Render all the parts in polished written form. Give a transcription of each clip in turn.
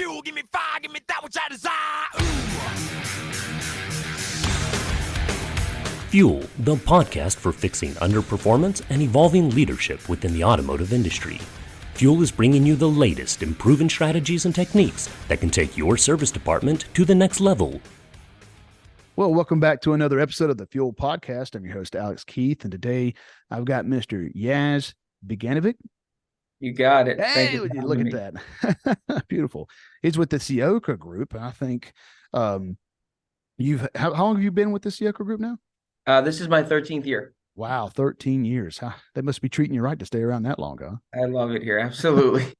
fuel, give me fire, give me that which I desire. Fuel, the podcast for fixing underperformance and evolving leadership within the automotive industry. Fuel is bringing you the latest in proven strategies and techniques that can take your service department to the next level. Well, welcome back to another episode of the Fuel Podcast. I'm your host, Alex Keith, and today I've got Mr. Yasmin Beganovic. You got it. Hey, look at that. Beautiful. He's with the Ciocca group. I think how long have you been with the Ciocca group now? This is my 13th year. Wow, 13 years. Huh? They must be treating you right to stay around that long, huh? I love it here. Absolutely.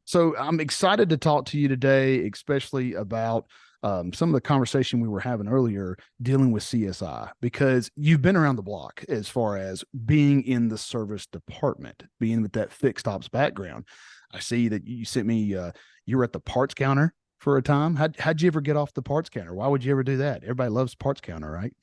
So I'm excited to talk to you today, especially about some of the conversation we were having earlier dealing with CSI, because you've been around the block as far as being in the service department, being with that fixed ops background. I see that you sent me, you were at the parts counter for a time. How'd you ever get off the parts counter? Why would you ever do that? Everybody loves parts counter, right?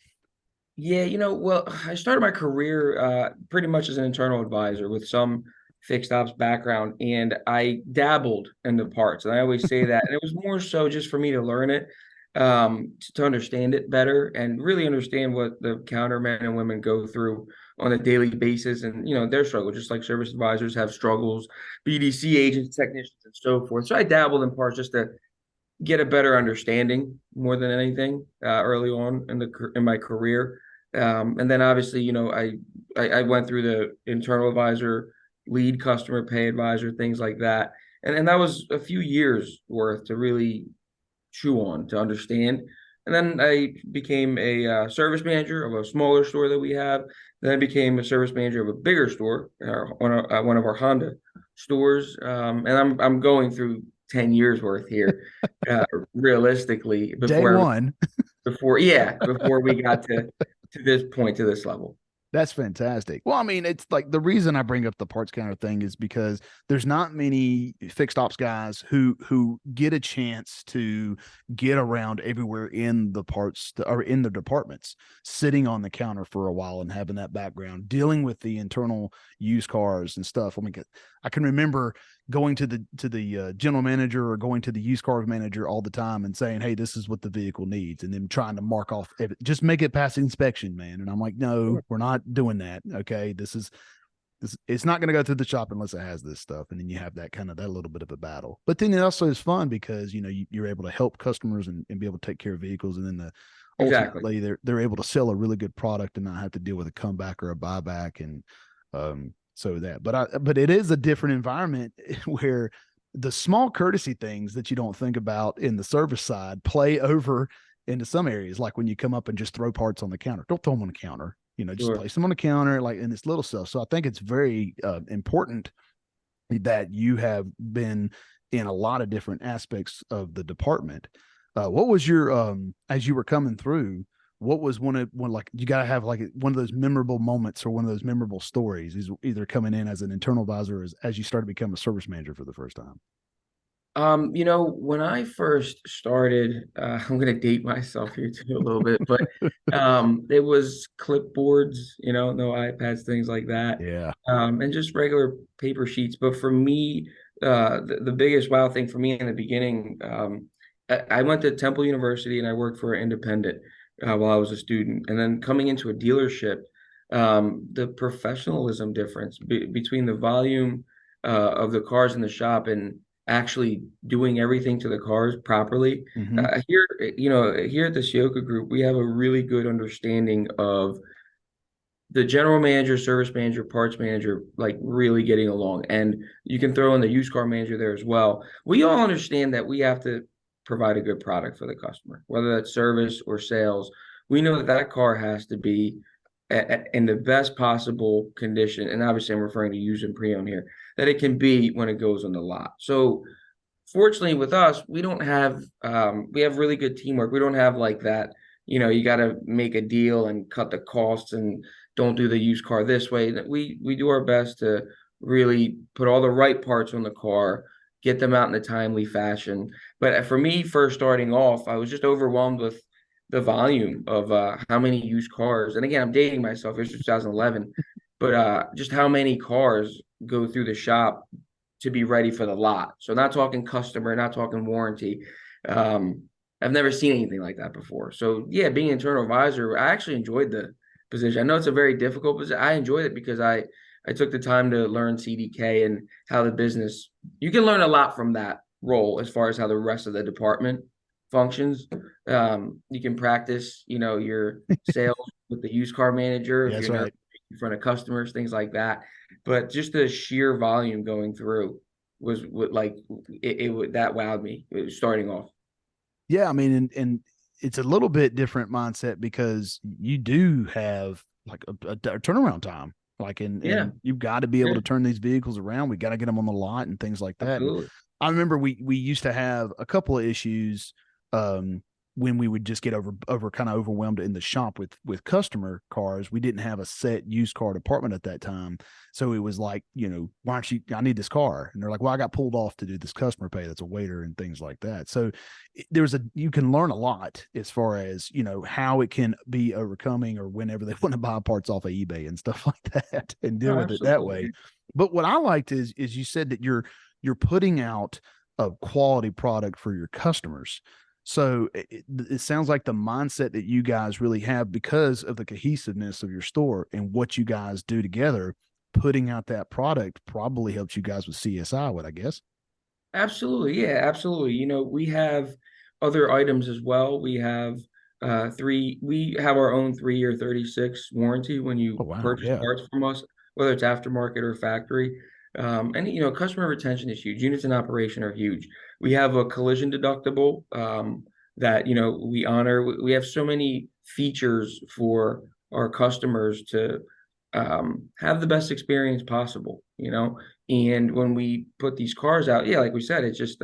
Yeah, well, I started my career pretty much as an internal advisor with some fixed ops background, and I dabbled in the parts. And I always say that. And it was more so just for me to learn it, to understand it better and really understand what the countermen and women go through on a daily basis and, their struggle, just like service advisors have struggles, BDC agents, technicians, and so forth. So I dabbled in parts just to get a better understanding more than anything early on in my career. And then obviously, I went through the internal advisor, lead customer pay advisor, things like that. And that was a few years worth to really chew on, to understand. And then I became a service manager of a smaller store that we have. Then I became a service manager of a bigger store, one of our Honda stores. And I'm going through 10 years worth here, realistically. Day one. before we got to this point, to this level. That's fantastic. Well, I mean, it's like the reason I bring up the parts counter thing is because there's not many fixed ops guys who get a chance to get around everywhere in the parts or in the departments, sitting on the counter for a while and having that background, dealing with the internal used cars and stuff. I mean, I can remember going to the general manager or going to the used cars manager all the time and saying, hey, this is what the vehicle needs. And then trying to mark off, just make it past inspection, man. And I'm like, no, we're not doing that. Okay. It's not going to go through the shop unless it has this stuff. And then you have that little bit of a battle, but then it also is fun because, you're able to help customers and be able to take care of vehicles. And then ultimately they're able to sell a really good product and not have to deal with a comeback or a buyback. And, but it is a different environment where the small courtesy things that you don't think about in the service side play over into some areas. Like when you come up and just throw parts on the counter, don't throw them on the counter, just place them on the counter, like in this little stuff. So I think it's very important that you have been in a lot of different aspects of the department. What was your, as you were coming through, what was one like you got to have like one of those memorable moments or one of those memorable stories is either coming in as an internal advisor or as you started to become a service manager for the first time? When I first started, I'm going to date myself here too a little bit, but it was clipboards, no iPads, things like that. Yeah. And just regular paper sheets. But for me, the biggest wow thing for me in the beginning, I went to Temple University and I worked for an independent while I was a student. And then coming into a dealership, the professionalism difference between the volume of the cars in the shop and actually doing everything to the cars properly. Mm-hmm. Here at the Ciocca group, we have a really good understanding of the general manager, service manager, parts manager, like really getting along. And you can throw in the used car manager there as well. We all understand that we have to provide a good product for the customer, whether that's service or sales. We know that car has to be in the best possible condition. And obviously I'm referring to used and pre-owned here, that it can be when it goes on the lot. So fortunately with us, we don't have, we have really good teamwork. We don't have like that, you got to make a deal and cut the costs and don't do the used car this way. We do our best to really put all the right parts on the car, get them out in a timely fashion. But for me, first starting off, I was just overwhelmed with the volume of how many used cars. And again, I'm dating myself. It's 2011, but just how many cars go through the shop to be ready for the lot. So not talking customer, not talking warranty. I've never seen anything like that before. So yeah, being internal advisor, I actually enjoyed the position. I know it's a very difficult position. I enjoyed it because I took the time to learn CDK and how the business, you can learn a lot from that role as far as how the rest of the department functions. You can practice, your sales with the used car manager if That's you're right. in front of customers, things like that. But just the sheer volume going through was what like it that wowed me starting off. Yeah, I mean, and it's a little bit different mindset because you do have like a turnaround time. Like, Yeah, and you've got to be able yeah, to turn these vehicles around. We got to get them on the lot and things like that. And absolutely. I remember we used to have a couple of issues um, when we would just get over kind of overwhelmed in the shop with customer cars. We didn't have a set used car department at that time, so it was like, why aren't you? I need this car, and they're like, well, I got pulled off to do this customer pay. That's a waiter and things like that. So you can learn a lot as far as how it can be overcoming or whenever they want to buy parts off of eBay and stuff like that and deal No, with it that absolutely. way. But what I liked is you said that you're putting out a quality product for your customers. So it sounds like the mindset that you guys really have because of the cohesiveness of your store and what you guys do together, putting out that product probably helps you guys with CSI, what I guess. Absolutely. Yeah, absolutely. We have other items as well. We have our own 3-year 36 warranty when Oh you wow, purchase yeah. parts from us, whether it's aftermarket or factory. And customer retention is huge. Units in operation are huge. We have a collision deductible that we honor. We have so many features for our customers to have the best experience possible. And when we put these cars out, yeah, like we said, it's just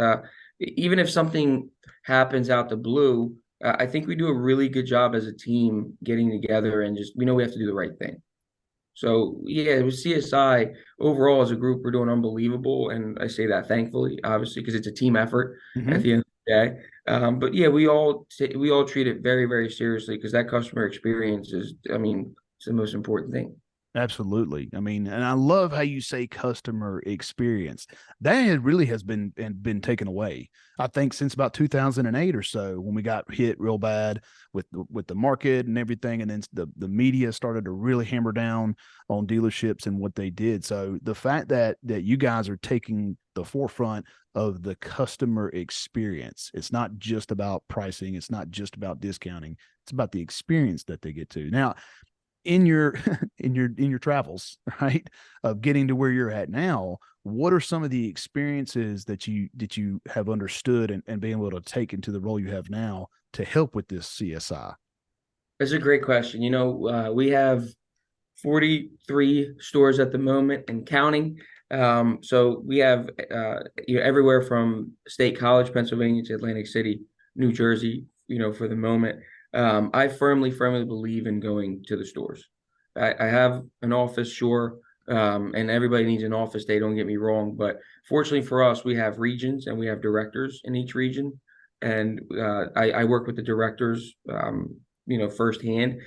even if something happens out the blue, I think we do a really good job as a team getting together and just we know we have to do the right thing. So yeah, with CSI overall as a group, we're doing unbelievable, and I say that thankfully, obviously, because it's a team effort at Mm-hmm. the end of the day. But yeah, we all treat it very, very seriously because that customer experience is, I mean, it's the most important thing. Absolutely. I mean, and I love how you say customer experience. That has been taken away. I think since about 2008 or so, when we got hit real bad with the market and everything, and then the media started to really hammer down on dealerships and what they did. So the fact that you guys are taking the forefront of the customer experience, it's not just about pricing, it's not just about discounting, it's about the experience that they get to. Now, in your in your travels, right, of getting to where you're at now, what are some of the experiences that you have understood and being able to take into the role you have now to help with this CSI? That's a great question. We have 43 stores at the moment and counting. So we have everywhere from State College, Pennsylvania to Atlantic City, New Jersey, for the moment. I firmly, firmly believe in going to the stores. I have an office, sure, and everybody needs an office day, don't get me wrong. But fortunately for us, we have regions and we have directors in each region. And I work with the directors, firsthand.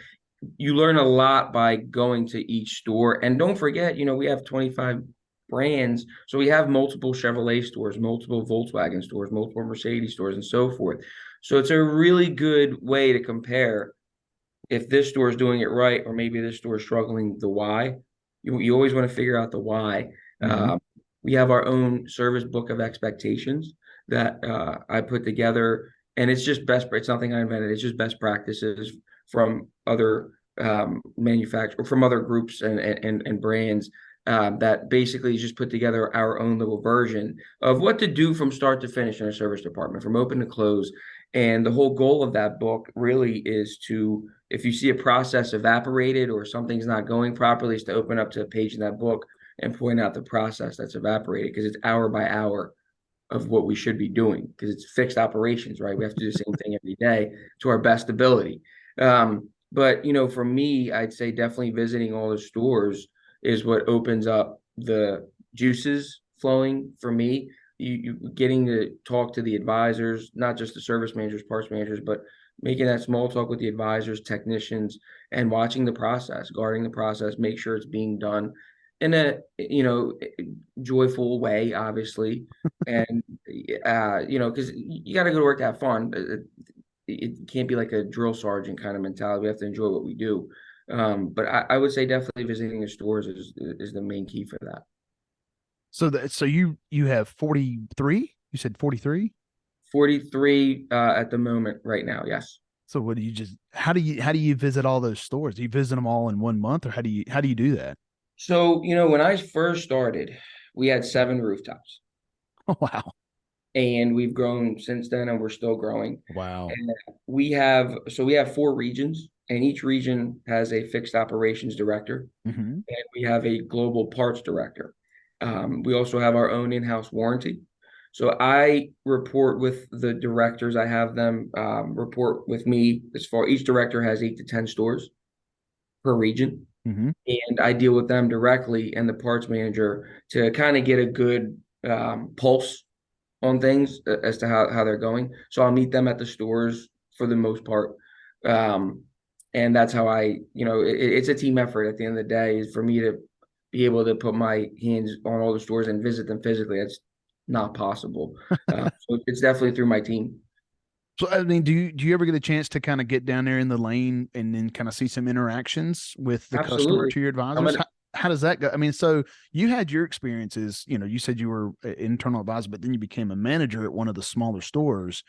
You learn a lot by going to each store. And don't forget, we have 25 brands. So we have multiple Chevrolet stores, multiple Volkswagen stores, multiple Mercedes stores, and so forth. So it's a really good way to compare if this store is doing it right, or maybe this store is struggling, the why. You always want to figure out the why. Mm-hmm. We have our own service book of expectations that I put together, and it's nothing I invented. It's just best practices from other manufacturers, from other groups and brands that basically just put together our own little version of what to do from start to finish in a service department, from open to close. And the whole goal of that book really is to, if you see a process evaporated or something's not going properly, is to open up to a page in that book and point out the process that's evaporated, because it's hour by hour of what we should be doing, because it's fixed operations, right? We have to do the same thing every day to our best ability. But for me, I'd say definitely visiting all the stores is what opens up the juices flowing for me. You getting to talk to the advisors, not just the service managers, parts managers, but making that small talk with the advisors, technicians, and watching the process, guarding the process, make sure it's being done. in a joyful way, obviously, and because you got to go to work to have fun. It can't be like a drill sergeant kind of mentality. We have to enjoy what we do. But I would say definitely visiting the stores is the main key for that. So you have 43? You said 43? 43 at the moment right now. Yes. So what do you just how do you visit all those stores? Do you visit them all in 1 month, or how do you do that? So, when I first started, we had 7 rooftops, Oh, wow. and we've grown since then, and we're still growing. Wow. And we have 4 regions, and each region has a fixed operations director, Hmm. and we have a global parts director. We also have our own in-house warranty. So I report with the directors. I have them report with me. As far each director has 8 to 10 stores per region, Hmm. and I deal with them directly and the parts manager to kind of get a good pulse on things as to how they're going. So I'll meet them at the stores for the most part. Um, and that's how it's a team effort at the end of the day is for me to be able to put my hands on all the stores and visit them physically. That's not possible. So it's definitely through my team. So I mean, do you ever get a chance to kind of get down there in the lane and then kind of see some interactions with the customer Absolutely. to your I'm advisors? gonna How does that go? I mean, so you had your experiences, you said you were an internal advisor, but then you became a manager at one of the smaller stores.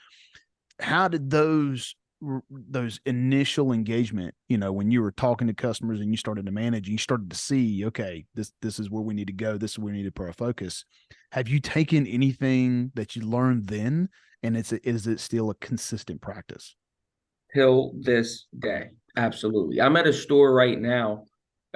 How did those initial engagement, when you were talking to customers and you started to manage and you started to see, okay, this is where we need to go, this is where we need to put our focus. Have you taken anything that you learned then, and is it still a consistent practice? till this day. Absolutely. I'm at a store right now.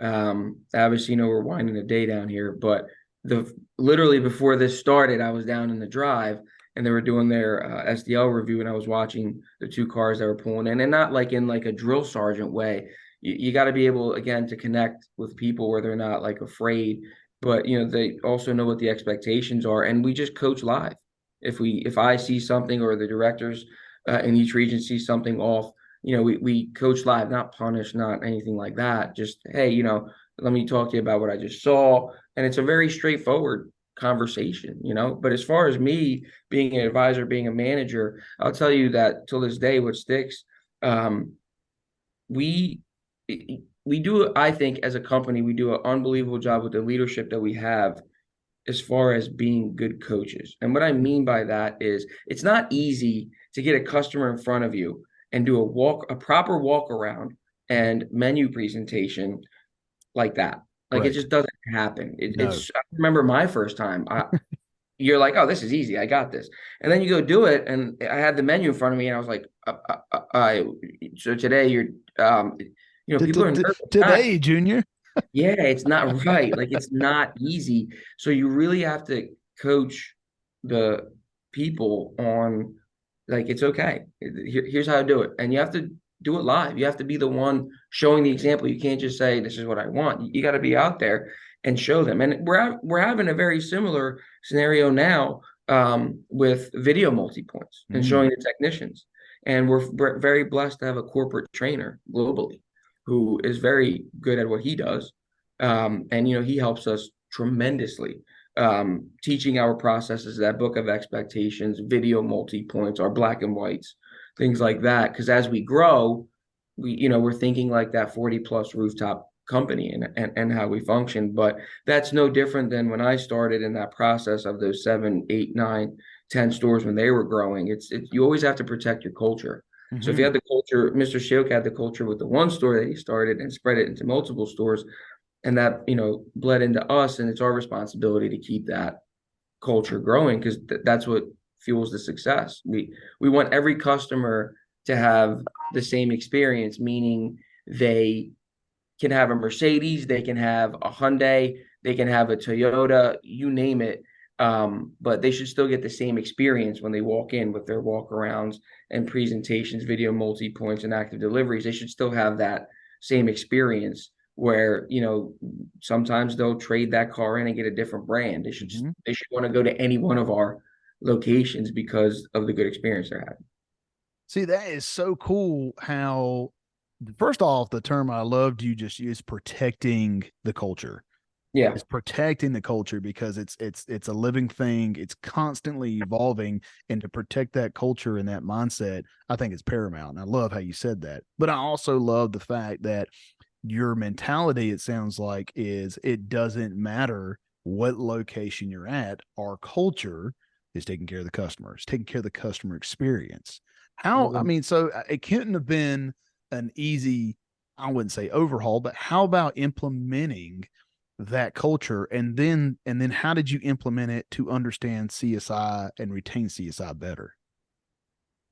Obviously, we're winding the day down here, but the literally before this started, I was down in the drive and they were doing their SDL review, and I was watching the 2 cars that were pulling in, and not like in like a drill sergeant way. You got to be able again to connect with people where they're not like afraid, but they also know what the expectations are, and we just coach live. If I see something or the directors in each region see something off, we coach live, not punish, not anything like that. Just, hey, let me talk to you about what I just saw. And it's a very straightforward conversation, But as far as me being an advisor, being a manager, I'll tell you that till this day, what sticks, um, we we do, I think, as a company, we do an unbelievable job with the leadership that we have as far as being good coaches. And what I mean by that is it's not easy to get a customer in front of you and do a proper walk around and menu presentation like that. Like it Right. just doesn't happen. No. I remember my first time. You're like, oh, this is easy. I got this. And then you go do it, and I had the menu in front of me, and I was like, so today people are nervous. Today, Junior. Yeah, it's not right. Like it's not easy. So you really have to coach the people on like it's okay. Here's how to do it. And you have to do it live. You have to be the one showing the example. You can't just say this is what I want. You got to be out there and show them. And we're having a very similar scenario now with video multi-points and Mm. showing the technicians. And we're very blessed to have a corporate trainer globally who is very good at what he does. And he helps us tremendously, teaching our processes, that book of expectations, video multi-points, our black and whites, things like that. Because as we grow, we're thinking like that 40 plus rooftop company and how we function. But that's no different than when I started in that process of those 7, 8, 9, 10 stores when they were growing. It's you always have to protect your culture. So if you Hmm. had the culture, Mr. Ciocca had the culture with the one store that he started and spread it into multiple stores, and that bled into us, and it's our responsibility to keep that culture growing because that's what fuels the success. We want every customer to have the same experience, meaning they can have a Mercedes, they can have a Hyundai, they can have a Toyota, you name it. But they should still get the same experience when they walk in with their walk arounds and presentations, video multi points, and active deliveries. They should still have that same experience where sometimes they'll trade that car in and get a different brand. Hmm. They should want to go to any one of our locations because of the good experience they're having. See, that is so cool. How, first off, the term I loved you just used, protecting the culture. Yeah. is protecting the culture, because it's a living thing. It's constantly evolving, and to protect that culture and that mindset, I think is paramount. And I love how you said that. But I also love the fact that your mentality, it sounds like, is it doesn't matter what location you're at. Our culture is taking care of the customers, taking care of the customer experience. How, I mean, so it couldn't have been an easy, I wouldn't say overhaul, but how about implementing that culture? And then how did you implement it to understand CSI and retain CSI better?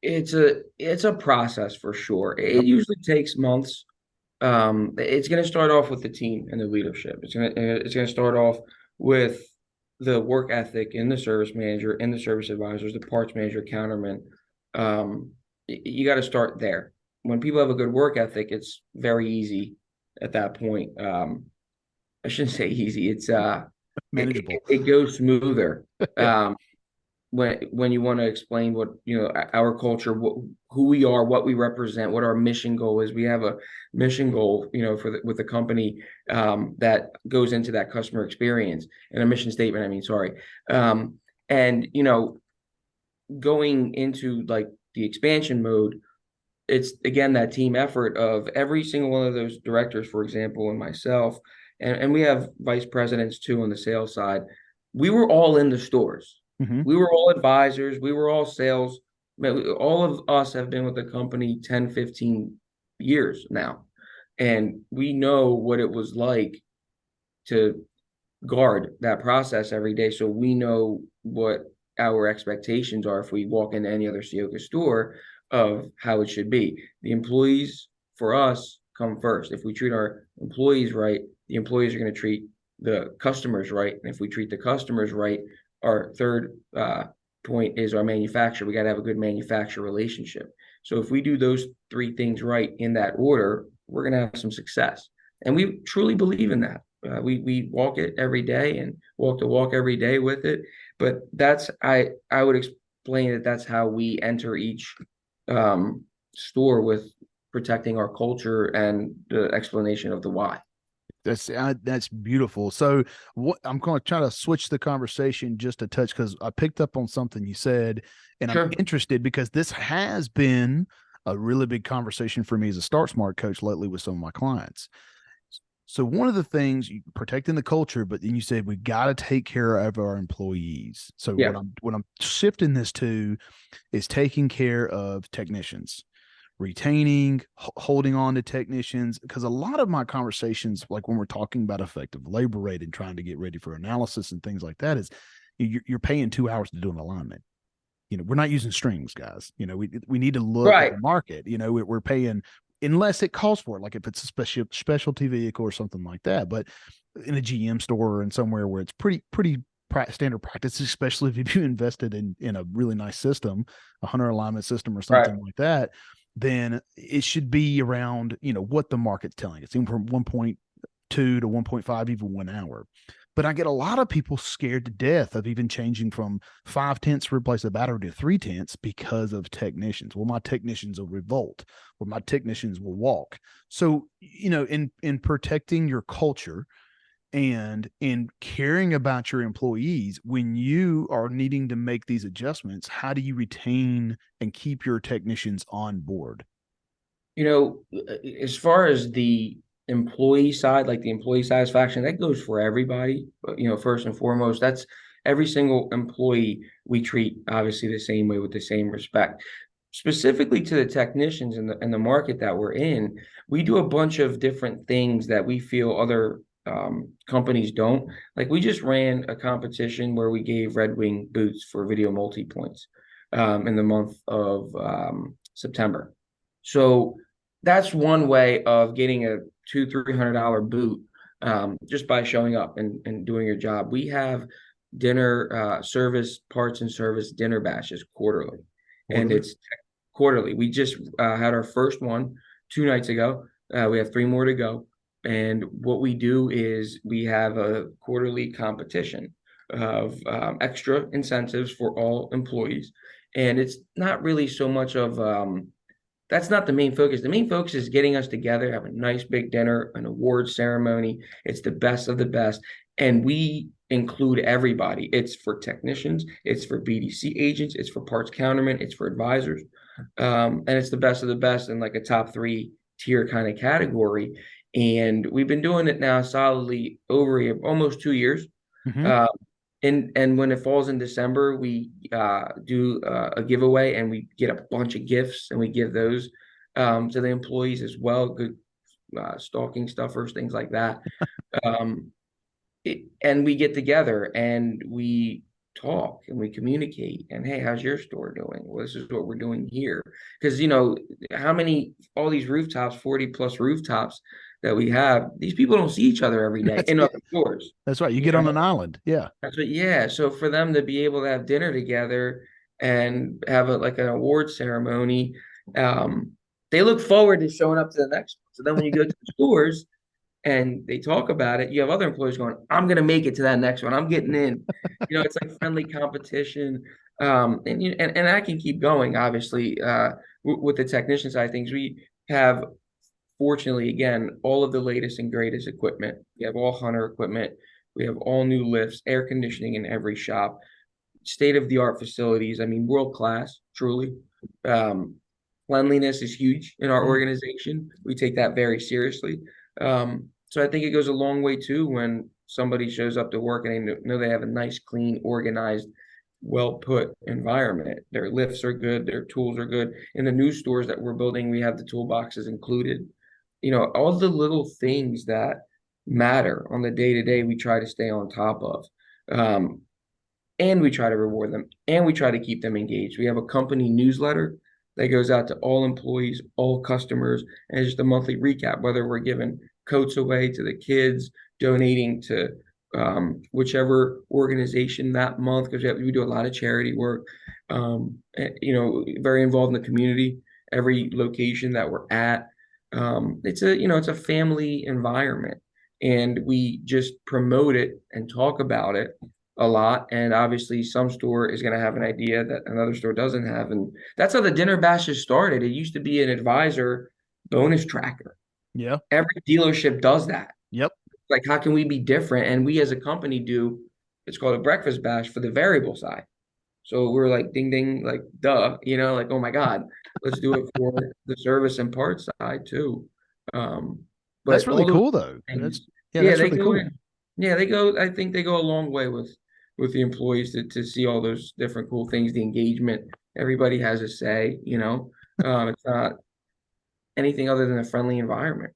It's a process for sure. It Yep. usually takes months. It's going to start off with the team and the leadership. It's going to start off with the work ethic in the service manager, in the service advisors, the parts manager, counterman. You got to start there. When people have a good work ethic, it's very easy at that point. I shouldn't say easy. Manageable. It goes smoother. Yeah. When you want to explain what our culture, who we are, what we represent, what our mission goal is. We have a mission goal, with the company, that goes into that customer experience, and a mission statement. I mean, sorry, and going into like the expansion mode, it's again that team effort of every single one of those directors, for example, and myself, and we have vice presidents too on the sales side. We were all in the stores. Mm-hmm. We were all advisors. We were all sales. All of us have been with the company 10, 15 years now. And we know what it was like to guard that process every day. So we know what our expectations are if we walk into any other Ciocca store of how it should be. The employees for us come first. If we treat our employees right, the employees are going to treat the customers right. And if we treat the customers right, our third point is our manufacturer. We got to have a good manufacturer relationship. So if we do those three things right in that order, we're going to have some success. And we truly believe in that. We walk it every day and walk the walk every day with it. But I would explain that that's how we enter each store, with protecting our culture and the explanation of the why. That's beautiful. So what I'm going to try to switch the conversation just a touch, because I picked up on something you said, and Sure. I'm interested because this has been a really big conversation for me as a Start Smart coach lately with some of my clients. So one of the things, protecting the culture, but then you said we got to take care of our employees. So Yeah. what I'm shifting this to is taking care of technicians, retaining, holding on to technicians, because a lot of my conversations, like when we're talking about effective labor rate and trying to get ready for analysis and things like that, is you're paying 2 hours to do an alignment. We're not using strings, guys. We need to look at Right. the market. We're paying, unless it calls for it, like if it's a specialty vehicle or something like that. But in a GM store or in somewhere where it's pretty standard practice, especially if you invested in a really nice system, a hunter alignment system or something Right. like that, then it should be around, what the market's telling us, even from 1.2 to 1.5, even 1 hour. But I get a lot of people scared to death of even changing from 5/10 to replace a battery to 3/10 because of technicians. Well, my technicians will revolt, or my technicians will walk. So, in protecting your culture and in caring about your employees, when you are needing to make these adjustments, how do you retain and keep your technicians on board? As far as the employee side, like the employee satisfaction, that goes for everybody. But, first and foremost, that's every single employee we treat obviously the same way, with the same respect. Specifically to the technicians in the market that we're in, we do a bunch of different things that we feel other companies don't. Like, we just ran a competition where we gave Red Wing boots for video multi points in the month of September. So that's one way of getting a $200-300 boot, just by showing up and doing your job. We have dinner service, parts and service dinner bashes quarterly, and it's quarterly. We just had our first one 2 nights ago. We have 3 more to go. And what we do is we have a quarterly competition of extra incentives for all employees. And it's not really so much of that's not the main focus. The main focus is getting us together, have a nice big dinner, an award ceremony. It's the best of the best. and we include everybody. It's for technicians, it's for BDC agents, it's for parts countermen, it's for advisors, and it's the best of the best in like a top 3 tier kind of category. And we've been doing it now solidly over almost 2 years. Mhm. Uh, and when it falls in December, we do a giveaway, and we get a bunch of gifts, and we give those to the employees as well. Good stocking stuffers, things like that. Um, and we get together and we talk and we communicate. And hey, how's your store doing? Well, this is what we're doing here. Because how many all these rooftops, 40 plus rooftops that we have, these people don't see each other every day in Yeah, other stores. that's right. You You get on know, an island. Yeah. that's what, yeah. So for them to be able to have dinner together and have like an award ceremony, um, they look forward to showing up to the next one. So then when you go to the stores and they talk about it, you have other employees going, I'm going to make it to that next one. I'm getting in. It's like friendly competition. And I can keep going, obviously, with the technician side of things. We have, fortunately, again, all of the latest and greatest equipment. We have all Hunter equipment. We have all new lifts, air conditioning in every shop, state of the art facilities. I mean, world class, truly. Um, Cleanliness is huge in our Mhm. organization. We take that very seriously. So I think it goes a long way too when somebody shows up to work and they know they have a nice, clean, organized, well put environment. Their lifts are good, their tools are good. In the new stores that we're building, we have the toolboxes included. All the little things that matter on the day to day, we try to stay on top of. Um, and we try to reward them, and we try to keep them engaged. We have a company newsletter that goes out to all employees, all customers, and it's just a monthly recap, whether we're giving coats away to the kids, donating to whichever organization that month, because we do a lot of charity work. Very involved in the community, every location that we're at. It's a family environment, and we just promote it and talk about it a lot. And obviously some store is going to have an idea that another store doesn't have. And that's how the dinner bashes started. It used to be an advisor bonus tracker. Yeah. Every dealership does that. Yep. Like, how can we be different? And we as a company do, it's called a breakfast bash for the variable side. So we're like, ding, ding, like, duh, like, oh my God, let's do it for the service and parts side too. That's But really all those cool though. things, yeah, That's they really go cool. in. Yeah, I think they go a long way with the employees to see all those different cool things, the engagement. Everybody has a say. It's not anything other than a friendly environment.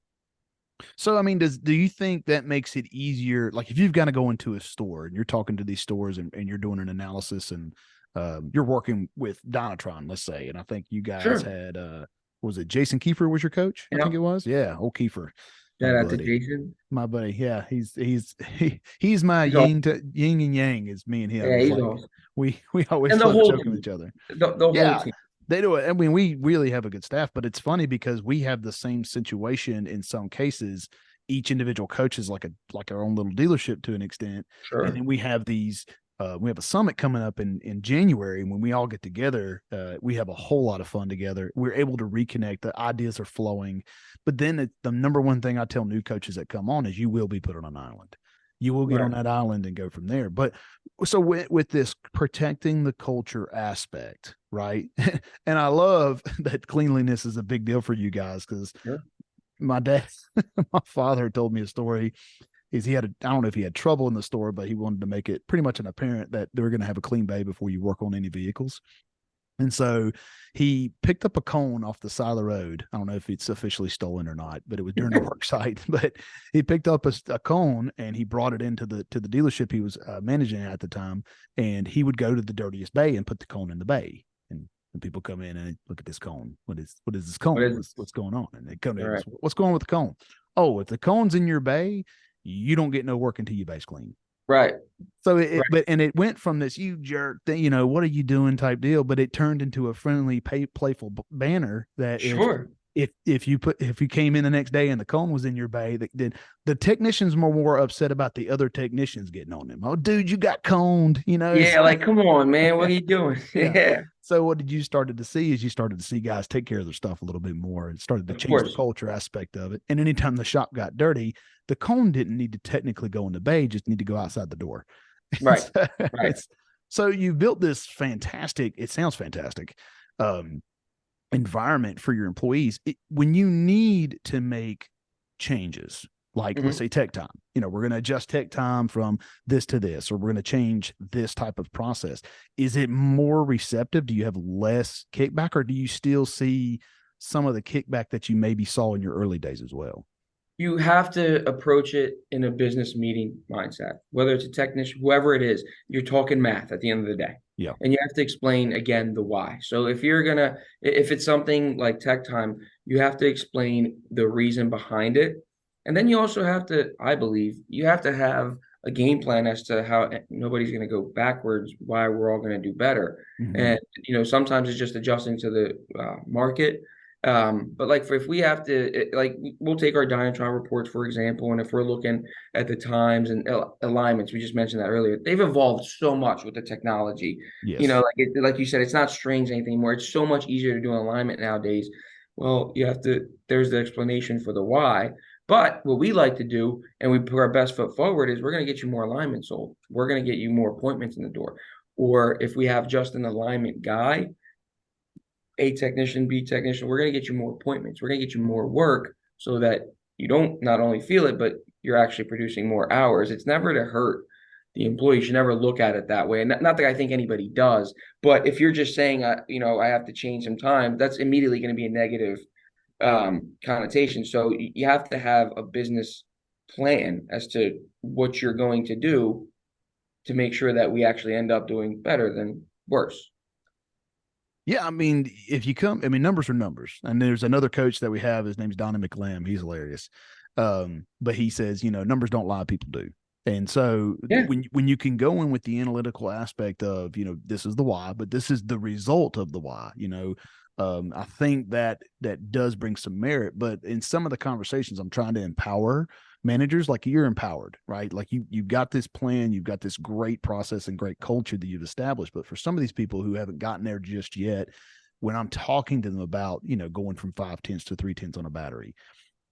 So, I mean, do you think that makes it easier? Like, if you've got to go into a store and you're talking to these stores and you're doing an analysis and you're working with Donatron, let's say, and I think you guys Sure. had, was it Jason Kiefer was your coach? I Yeah. think it was. Yeah, old Kiefer, my Shout out to buddy, Jason. my buddy. Yeah, he's my He's awesome. yin and yang is me and him. Yeah, It's he's like awesome. we always And the fun whole joking with team. each other. The whole Yeah, team. they do it. I mean, we really have a good staff, but it's funny because we have the same situation in some cases. Each individual coach is like our own little dealership to an extent, and Sure. then we have these. We have a summit coming up in January. And when we all get together, we have a whole lot of fun together. We're able to reconnect. The ideas are flowing, but then the number one thing I tell new coaches that come on is you will be put on an island. You will get on Right. that island and go from there. But so with this protecting the culture aspect, right? And I love that cleanliness is a big deal for you guys because Sure. my dad, my father told me a story. I don't know if he had trouble in the store, but he wanted to make it pretty much an apparent that they were going to have a clean bay before you work on any vehicles. And so he picked up a cone off the side of the road. I don't know if it's officially stolen or not, but it was during the work site. But he picked up a cone and he brought it into the dealership he was managing at the time. And he would go to the dirtiest bay and put the cone in the bay. And people come in and look at this cone. What is this cone? What's going on? And they come in. Right. What's going on with the cone? Oh, if the cone's in your bay, you don't get no work until your bay's clean. Right. So Right. it went from this you jerk thing, what are you doing type deal, but it turned into a friendly, playful banner that if Sure. if you came in the next day and the cone was in your bay, then the technicians were more upset about the other technicians getting on them. Oh, dude, you got coned. It's Yeah, like, like come on, man, what are you doing? yeah. Yeah, So what did you started to see is you started to see guys take care of their stuff a little bit more and started to of change the course. culture aspect of it. And anytime the shop got dirty, the cone didn't need to technically go in the bay, just need to go outside the door. Right, so, right. so you built this fantastic, it sounds fantastic, environment for your employees. When you need to make changes, like let's Mhm. say tech time, we're going to adjust tech time from this to this, or we're going to change this type of process. Is it more receptive? Do you have less kickback, or do you still see some of the kickback that you maybe saw in your early days as well? You have to approach it in a business meeting mindset, whether it's a technician, whoever it is, you're talking math at the end of the day. Yeah. And you have to explain again the why. So if it's something like tech time, you have to explain the reason behind it. And then you also have to, I believe, you have to have a game plan as to how nobody's going to go backwards, why we're all going to do better. Mm-hmm. And, sometimes it's just adjusting to the market. But like if we have to, like we'll take our Dynatron reports, for example, and if we're looking at the times and alignments, we just mentioned that earlier, they've evolved so much with the technology. Yes. Like you said, it's not strange anymore. It's so much easier to do an alignment nowadays. Well, there's the explanation for the why. But what we like to do, and we put our best foot forward, is we're going to get you more alignments sold. We're going to get you more appointments in the door. Or if we have just an alignment guy, A technician, B technician, we're going to get you more appointments. We're going to get you more work so that you don't not only feel it, but you're actually producing more hours. It's never to hurt the employee. You should never look at it that way. And not that I think anybody does, but if you're just saying, I have to change some time, that's immediately going to be a negative connotation. So you have to have a business plan as to what you're going to do to make sure that we actually end up doing better than worse. Yeah, I mean, if you come, I mean, numbers are numbers. And there's another coach that we have. His name's Donnie McLam. He's hilarious. But he says, numbers don't lie, people do. And so Yeah. when you can go in with the analytical aspect of, this is the why, but this is the result of the why, I think that does bring some merit. But in some of the conversations, I'm trying to empower managers. Like, you're empowered, right? Like you've got this plan, you've got this great process and great culture that you've established. But for some of these people who haven't gotten there just yet, when I'm talking to them about, going from 5/10 to 3/10 on a battery,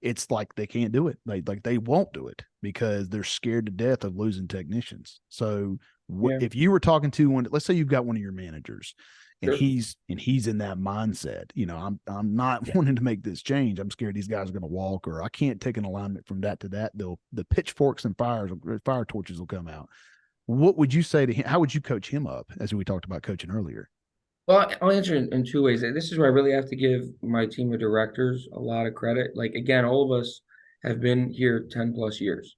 it's like they can't do it. They won't do it because they're scared to death of losing technicians. So Yeah. if you were talking to one, let's say you've got one of your managers and Sure. he's in that mindset, I'm not wanting to make this change. I'm scared these guys are going to walk, or I can't take an alignment from that to that. The pitchforks and fire torches will come out. What would you say to him? How would you coach him up, as we talked about coaching earlier? Well, I'll answer in two ways. This is where I really have to give my team of directors a lot of credit. Like, again, all of us have been here 10 plus years,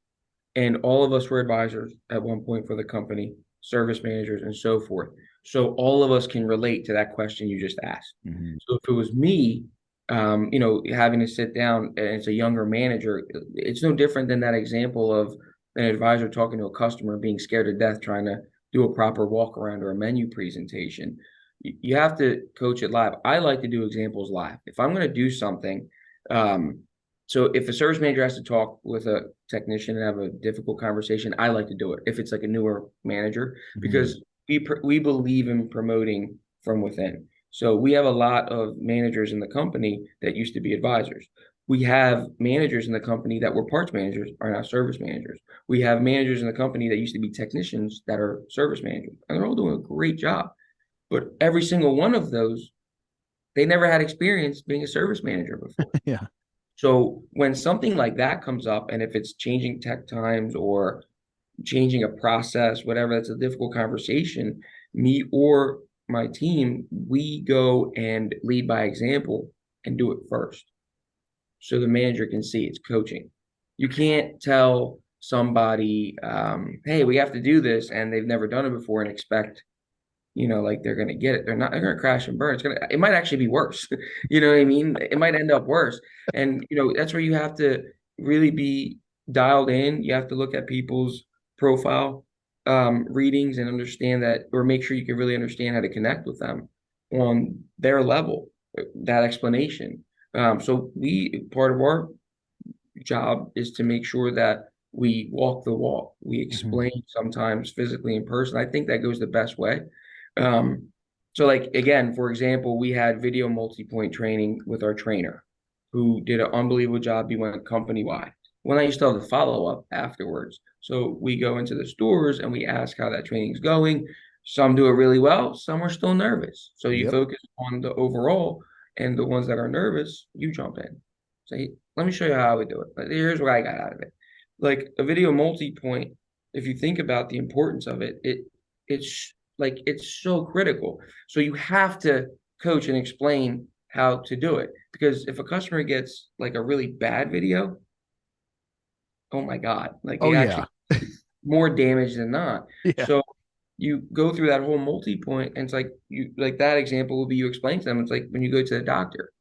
and all of us were advisors at one point for the company, service managers, and so forth. So all of us can relate to that question you just asked. Mm-hmm. So if it was me, having to sit down and it's a younger manager, it's no different than that example of an advisor talking to a customer being scared to death trying to do a proper walk around or a menu presentation. You have to coach it live. I like to do examples live. If I'm going to do something, um, so if a service manager has to talk with a technician and have a difficult conversation, I like to do it. If it's like a newer manager, because we believe in promoting from within. So we have a lot of managers in the company that used to be advisors. We have managers in the company that were parts managers are now service managers. We have managers in the company that used to be technicians that are service managers, and they're all doing a great job. But every single one of those, they never had experience being a service manager before. Yeah. So when something like that comes up, and if it's changing tech times or changing a process, whatever, that's a difficult conversation, me or my team, we go and lead by example and do it first. So the manager can see it's coaching. You can't tell somebody, hey, we have to do this, and they've never done it before and expect like they're gonna get it. They're gonna crash and burn. It might actually be worse. You know what I mean? It might end up worse. And that's where you have to really be dialed in. You have to look at people's profile readings and understand that, or make sure you can really understand how to connect with them on their level, that explanation. So part of our job is to make sure that we walk the walk. We Mhm. explain sometimes physically in person. I think that goes the best way. Um, so like again, for example, we had video multi-point training with our trainer who did an unbelievable job. He went company wide. When I used to have the follow-up afterwards. So we go into the stores and we ask how that training's going. Some do it really well, some are still nervous. So you Yep. focus on the overall, and the ones that are nervous, you jump in. Say, let me show you how I would do it. Like, here's what I got out of it. Like a video multi-point, if you think about the importance of it, it's so critical. So you have to coach and explain how to do it. Because if a customer gets like a really bad video, oh my God, like Oh it yeah. actually more damage than not. Yeah. So you go through that whole multi-point, and it's like you like that example would be you explain to them. It's like when you go to the doctor.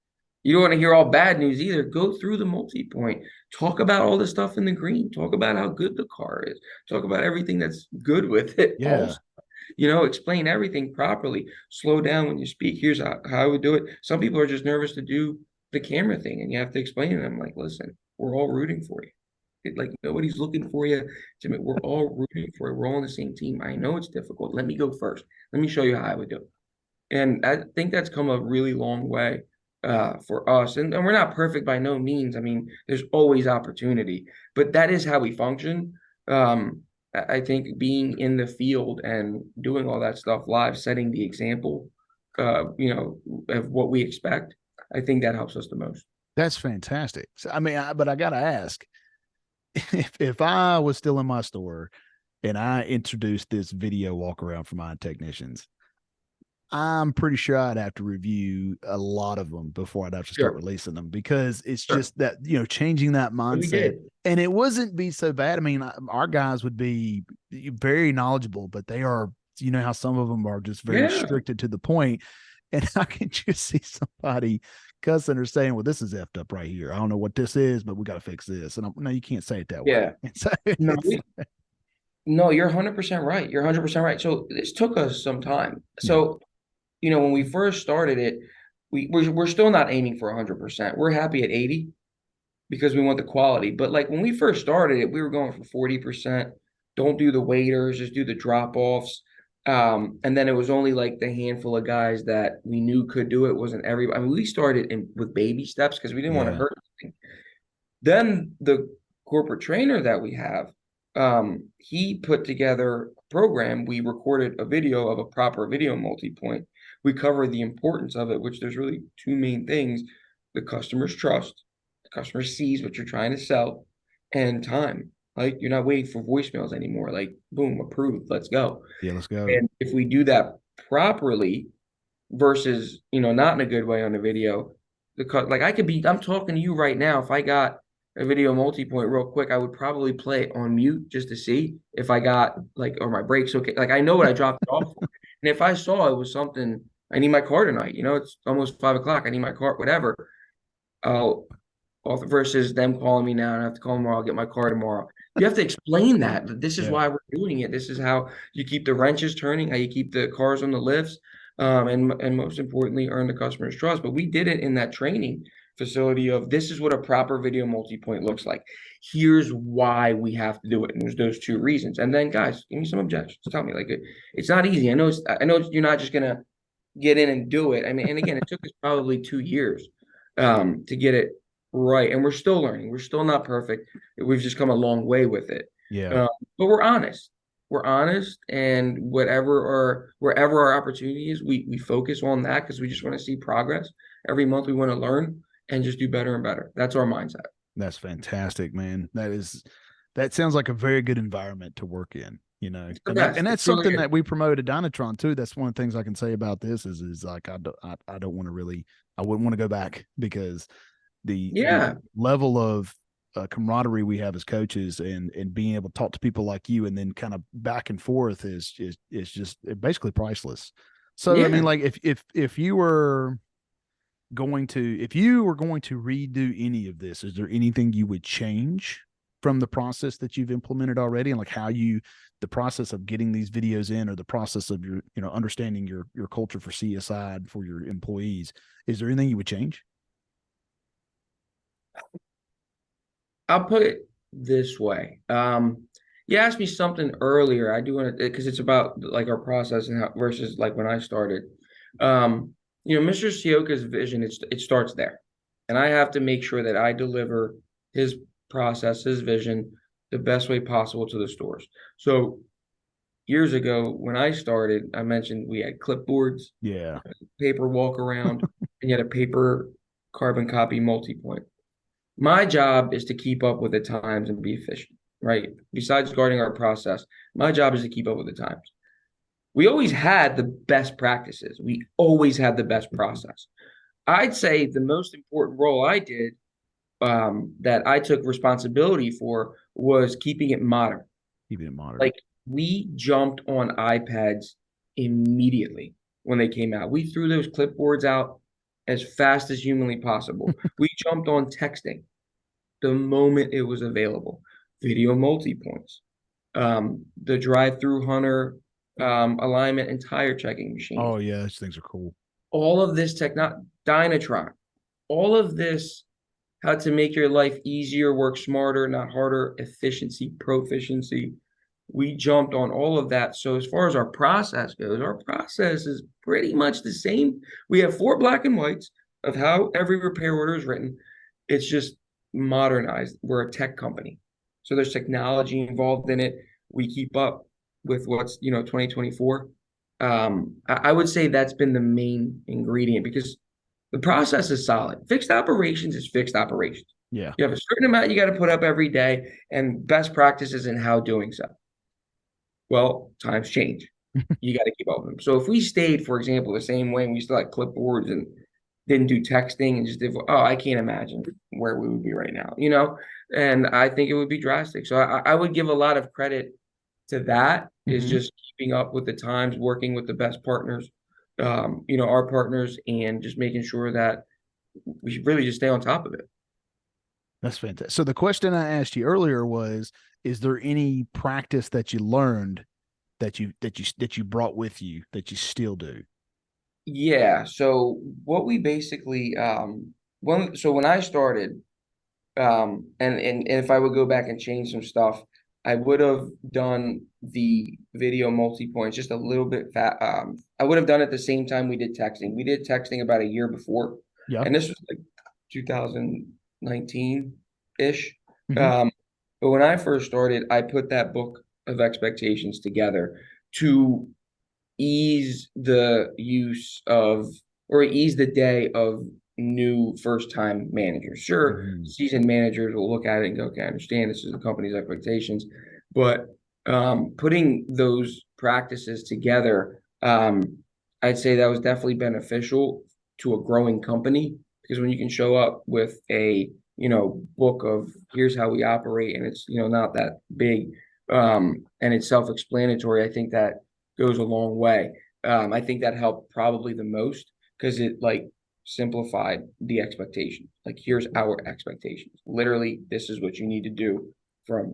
You don't want to hear all bad news either. Go through the multi-point. Talk about all the stuff in the green. Talk about how good the car is. Talk about everything that's good with it. Yeah. Also, explain everything properly. Slow down when you speak. Here's how I would do it. Some people are just nervous to do the camera thing, and you have to explain to them, like, listen, we're all rooting for you. Like nobody's looking for you. We're all rooting for you. We're all on the same team. I know it's difficult. Let me go first. Let me show you how I would do it. And I think that's come a really long way for us. And we're not perfect by no means. I mean, there's always opportunity, but that is how we function. I think being in the field and doing all that stuff live, setting the example, of what we expect, I think that helps us the most. That's fantastic. So, I mean, but I gotta ask, if I was still in my store and I introduced this video walk around for my technicians, I'm pretty sure I'd have to review a lot of them before I'd have to start Sure. releasing them, because it's Sure. just that, changing that And we mindset. did. And it wasn't be so bad. I mean, our guys would be very knowledgeable, but they are, how some of them are just very Yeah. restricted to the point. And I can just see somebody cussing or saying, well, this is effed up right here. I don't know what this is, but we got to fix this. And no, you can't say it that way. Yeah. And so No, it's, no, you're 100% right. You're 100% right. So this took us some time. yeah, So when we first started it, we're still not aiming for 100%. We're happy at 80 because we want the quality. But like when we first started it, we were going for 40%. Don't do the waiters, just do the drop-offs. And then it was only like the handful of guys that we knew could do it. It wasn't everybody. I mean, we started with baby steps because we didn't want to yeah, hurt anything. Then the corporate trainer that we have, he put together a program. We recorded a video of a proper video multi-point. We covered the importance of it, which there's really two main things: the customer's trust, the customer sees what you're trying to sell, and time. Like you're not waiting for voicemails anymore. Like boom, approved, let's go. yeah, let's go. And if we do that properly, versus not in a good way on the video, like I'm talking to you right now. If I got a video multi-point real quick, I would probably play it on mute just to see if I got like, or my brakes okay. Like I know what I dropped it off for. And if I saw it was something, I need my car tonight, it's almost 5 o'clock, I need my car, whatever. Oh, versus them calling me now and I have to call tomorrow, I'll get my car tomorrow. You have to explain that this is Yeah. why we're doing it. This is how you keep the wrenches turning, how you keep the cars on the lifts, and most importantly, earn the customer's trust. But we did it in that training facility of this is what a proper video multi-point looks like. Here's why we have to do it. And there's those two reasons. And then guys, give me some objections. Tell me, like it's not easy. You're not just gonna get in and do it. I mean, and again, it took us probably 2 years to get it right. And we're still learning. We're still not perfect. We've just come a long way with it. Yeah. But we're honest. We're honest, and wherever our opportunity is, we focus on that because we just want to see progress. Every month we want to learn and just do better and better. That's our mindset. That's fantastic, man. That sounds like a very good environment to work in, It's the and best. that's It's really something is. that we promote at Dynatron too. That's one of the things I can say about this is like, I don't want to really, I wouldn't want to go back, because the Yeah. level of camaraderie we have as coaches, and being able to talk to people like you and then kind of back and forth is just basically priceless. So, I mean, Yeah. like if you were going to redo any of this, is there anything you would change from the process that you've implemented already, and like the process of getting these videos in, or the process of your, understanding your culture for CSI and for your employees? Is there anything you would change? I'll put it this way. You asked me something earlier. I do want to, because it's about like our process and how versus like when I started. Mr. Ciocca's vision, it starts there. And I have to make sure that I deliver his process, his vision, the best way possible to the stores. So years ago, when I started, I mentioned we had clipboards, Yeah. paper walk around, and you had a paper carbon copy multi-point. My job is to keep up with the times and be efficient, right? Besides guarding our process, my job is to keep up with the times. We always had the best practices. We always had the best process. I'd say the most important role I did, that I took responsibility for, was keeping it modern. Keeping it modern. Like, we jumped on iPads immediately when they came out. We threw those clipboards out as fast as humanly possible. We jumped on texting the moment it was available. Video multi-points, the drive-through hunter, alignment and tire checking machines. Oh yeah, those things are cool. All of this Dynatron, all of this how to make your life easier, work smarter, not harder, efficiency, proficiency. We jumped on all of that. So as far as our process goes, our process is pretty much the same. We have 4 black and whites of how every repair order is written. It's just modernized. We're a tech company. So there's technology involved in it. We keep up with what's, 2024. I would say that's been the main ingredient because the process is solid. Fixed operations is fixed operations. Yeah. You have a certain amount you got to put up every day and best practices in how doing so. Well, times change. You got to keep up with them. So if we stayed, for example, the same way and we still had clipboards and didn't do texting and just did, I can't imagine where we would be right now, and I think it would be drastic. So I would give a lot of credit to that, is just keeping up with the times, working with the best partners, our partners, and just making sure that we should really just stay on top of it. That's fantastic. So the question I asked you earlier was, is there any practice that you learned that you brought with you that you still do? Yeah. So what we basically when I started, and if I would go back and change some stuff, I would have done the video multi-points just a little bit fat. I would have done it the same time we did texting. We did texting about a year before, Yeah. and this was like 2019-ish. Mhm. But when I first started, I put that book of expectations together to ease the use of, or ease the day of, new first time managers. Sure, Mhm. seasoned managers will look at it and go, okay, I understand this is the company's expectations. But putting those practices together, I'd say that was definitely beneficial to a growing company, because when you can show up with a book of here's how we operate, and it's not that big, and it's self-explanatory, I think that goes a long way. I think that helped probably the most because it like simplified the expectation. Like, here's our expectations. Literally, this is what you need to do from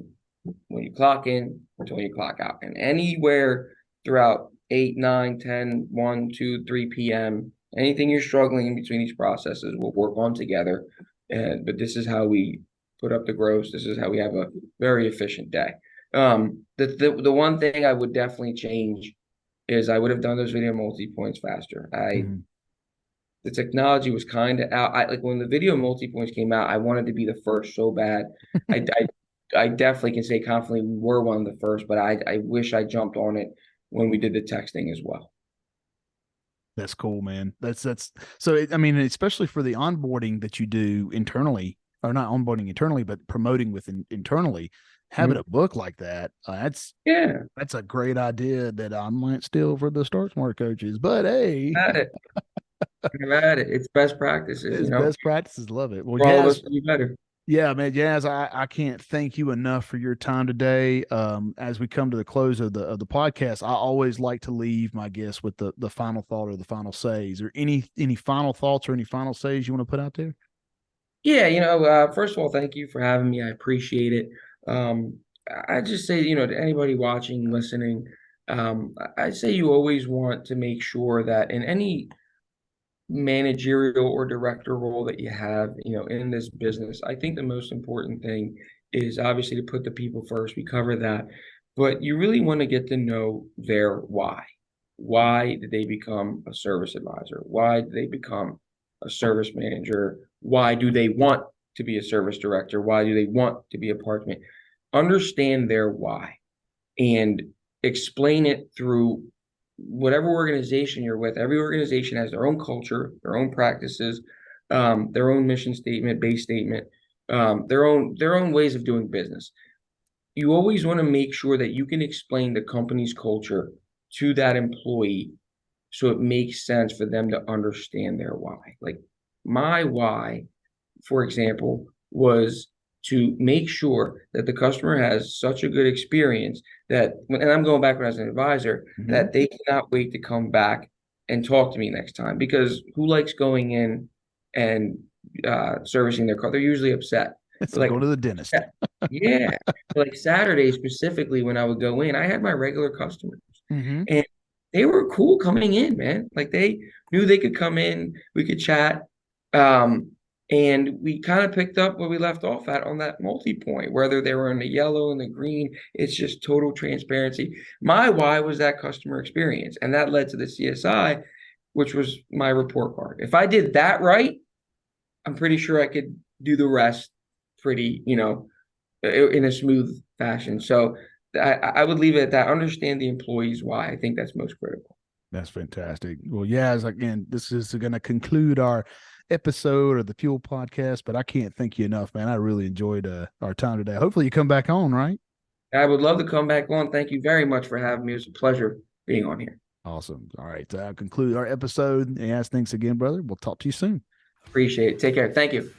when you clock in until when you clock out. And anywhere throughout 8, 9, 10, 1, 2, 3 p.m., anything you're struggling in between these processes, we'll work on together. But this is how we put up the gross. This is how we have a very efficient day. The one thing I would definitely change is I would have done those video multi-points faster. Mhm. The technology was kind of out. Like when the video multi-points came out, I wanted to be the first so bad. I definitely can say confidently we were one of the first, but I wish I jumped on it when we did the texting as well. That's cool, man. That's so. I mean, especially for the onboarding that you do internally, or not onboarding internally, but promoting internally, having Mhm. a book like that, Yeah, that's a great idea that I might steal for the Start Smart coaches. But hey, at it. Have at it. It's best practices, it's best practices. Love it. Well, for all of Jazz, us to be better. yeah, man, Jazz, I can't thank you enough for your time today. As we come to the close of the podcast, I always like to leave my guests with the final thought or the final say. Is there any final thoughts or any final says you want to put out there? Yeah, first of all, thank you for having me. I appreciate it. Um, I just say, to anybody watching, listening, I say you always want to make sure that in any managerial or director role that you have, in this business, I think the most important thing is obviously to put the people first. We cover that, but you really want to get to know their why. Why did they become a service advisor? Why did they become a service manager? Why do they want to be a service director? Why do they want to be a parts manager? Understand their why and explain it through whatever organization you're with. Every organization has their own culture, their own practices, their own mission statement, base statement, their own ways of doing business. You always want to make sure that you can explain the company's culture to that employee so it makes sense for them to understand their why. Like my why, for example, was to make sure that the customer has such a good experience that, and I'm going back when I was an advisor, that they cannot wait to come back and talk to me next time, because who likes going in and servicing their car? They're usually upset. It's like going to the dentist. Yeah. Like Saturday specifically, when I would go in, I had my regular customers and they were cool coming in, man. Like they knew they could come in, we could chat. And we kind of picked up where we left off at on that multi-point, whether they were in the yellow and the green. It's just total transparency. My why was that customer experience, and that led to the CSI, which was my report card. If I did that right, I'm pretty sure I could do the rest pretty, in a smooth fashion. So I would leave it at that. Understand the employees' why. I think that's most critical. That's fantastic. Well, again, this is going to conclude our episode of the Fuel Podcast, but I can't thank you enough, man. I really enjoyed our time today. Hopefully you come back on, right? I would love to come back on. Thank you very much for having me. It was a pleasure being on here. Awesome. All right. I'll conclude our episode. Yes, thanks again, brother. We'll talk to you soon. Appreciate it. Take care. Thank you.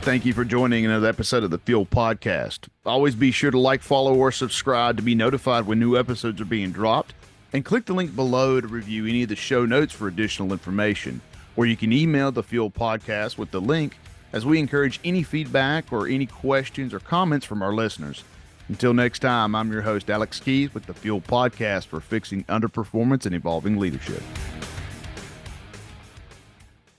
Thank you for joining another episode of the Fuel Podcast. Always be sure to like, follow, or subscribe to be notified when new episodes are being dropped. And click the link below to review any of the show notes for additional information. Or you can email the Fuel Podcast with the link, as we encourage any feedback or any questions or comments from our listeners. Until next time, I'm your host, Alex Keys, with the Fuel Podcast for fixing underperformance and evolving leadership.